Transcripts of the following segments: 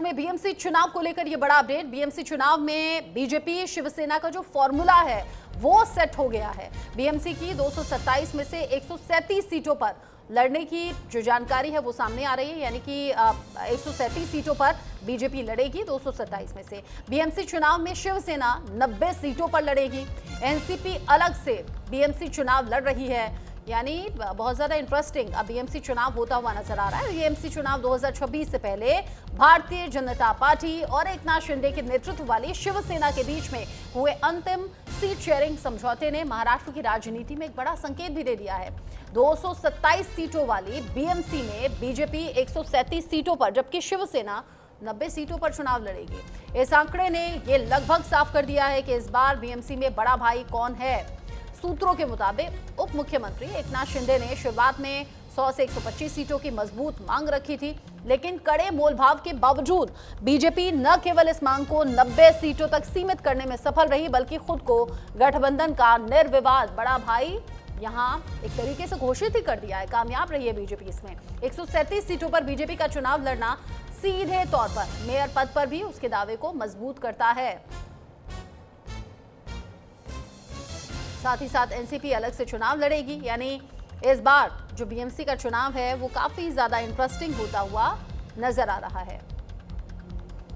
महाराष्ट्र में बीएमसी चुनाव को लेकर यह बड़ा अपडेट। बीएमसी चुनाव में बीजेपी शिवसेना का जो फॉर्मूला है वो सेट हो गया है। बीएमसी की 227 में से 137 सीटों पर लड़ने की जो जानकारी है वो सामने आ रही है, यानी कि 137 सीटों पर बीजेपी लड़ेगी 227 में से। बीएमसी चुनाव में शिवसेना 90 सीटों पर लड़ेगी। एनसीपी अलग से बीएमसी चुनाव लड़ रही है, यानी बहुत ज्यादा इंटरेस्टिंग अब बीएमसी चुनाव होता हुआ नजर आ रहा है। बीएमसी चुनाव 2026 से पहले भारतीय जनता पार्टी और एकनाथ शिंदे के नेतृत्व वाली शिवसेना के बीच में हुए अंतिम सीट शेयरिंग समझौते ने महाराष्ट्र की राजनीति में एक बड़ा संकेत भी दे दिया है। 227 सीटों वाली बीएमसी में बीजेपी 137 सीटों पर, जबकि शिवसेना 90 सीटों पर चुनाव लड़ेगी। इस आंकड़े ने यह लगभग साफ कर दिया है कि इस बार बीएमसी में बड़ा भाई कौन है। सूत्रों के मुताबिक उप मुख्यमंत्री एकनाथ शिंदे ने शुरुआत में 100 से 125 सीटों की मजबूत मांग रखी थी, लेकिन कड़े मोलभाव के बावजूद बीजेपी न केवल इस मांग को 90 सीटों तक सीमित करने में सफल रही, बल्कि खुद को गठबंधन का निर्विवाद बड़ा भाई यहां एक तरीके से घोषित ही कर दिया है। कामयाब रही है बीजेपी इसमें। 137 सीटों पर बीजेपी का चुनाव लड़ना सीधे तौर पर मेयर पद पर भी उसके दावे को मजबूत करता है। साथ ही साथ एनसीपी अलग से चुनाव लड़ेगी, यानी इस बार जो बीएमसी का चुनाव है वो काफी ज्यादा इंटरेस्टिंग होता हुआ नजर आ रहा है।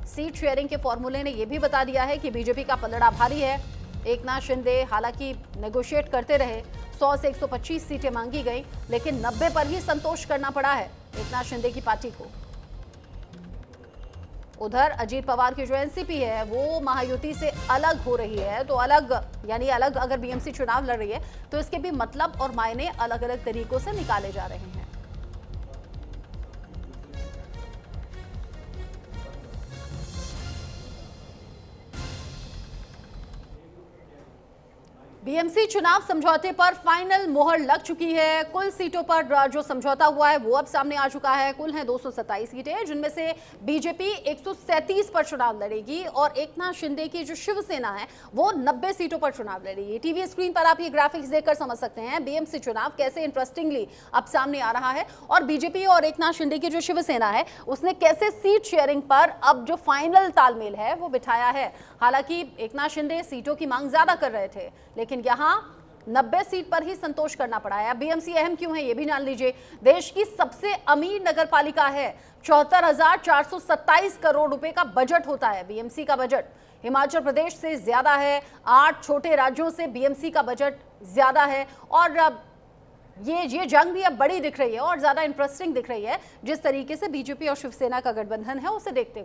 सीट शेयरिंग के फॉर्मूले ने यह भी बता दिया है कि बीजेपी का पलड़ा भारी है। एकनाथ शिंदे हालांकि नेगोशिएट करते रहे, 100 से 125 सीटें मांगी गई, लेकिन 90 पर ही संतोष करना पड़ा है एकनाथ शिंदे की पार्टी को। उधर अजीत पवार की जो एनसीपी है वो महायुति से अलग हो रही है, तो अलग यानी अलग अगर बीएमसी चुनाव लड़ रही है तो इसके भी मतलब और मायने अलग अलग तरीकों से निकाले जा रहे हैं। बीएमसी चुनाव समझौते पर फाइनल मोहर लग चुकी है। कुल सीटों पर जो समझौता हुआ है वो अब सामने आ चुका है। कुल है 227 सीटें, जिनमें से बीजेपी 137 पर चुनाव लड़ेगी और एकनाथ शिंदे की जो शिवसेना है वो 90 सीटों पर चुनाव लड़ेगी। टीवी स्क्रीन पर आप ये ग्राफिक्स देखकर समझ सकते हैं बीएमसी चुनाव कैसे इंटरेस्टिंगली अब सामने आ रहा है और बीजेपी और एकनाथ शिंदे की जो शिवसेना है उसने कैसे सीट शेयरिंग पर अब जो फाइनल तालमेल है वो बिठाया है। हालांकि एकनाथ शिंदे सीटों की मांग ज्यादा कर रहे थे, लेकिन यहां 90 सीट पर ही संतोष करना पड़ा है। अब बीएमसी अहम क्यों है ये भी जान लीजिए। देश की सबसे अमीर नगरपालिका है, 74,427 करोड़ रुपए का बजट होता है बीएमसी का बजट। हिमाचल प्रदेश से ज्यादा है, 8 छोटे राज्यों से बीएमसी का बजट ज्यादा है। और ये जंग भी अब बड़ी दिख रही है और ज्यादा इंटरेस्टिंग दिख रही है, जिस तरीके से बीजेपी और शिवसेना का गठबंधन है उसे देखते हुए।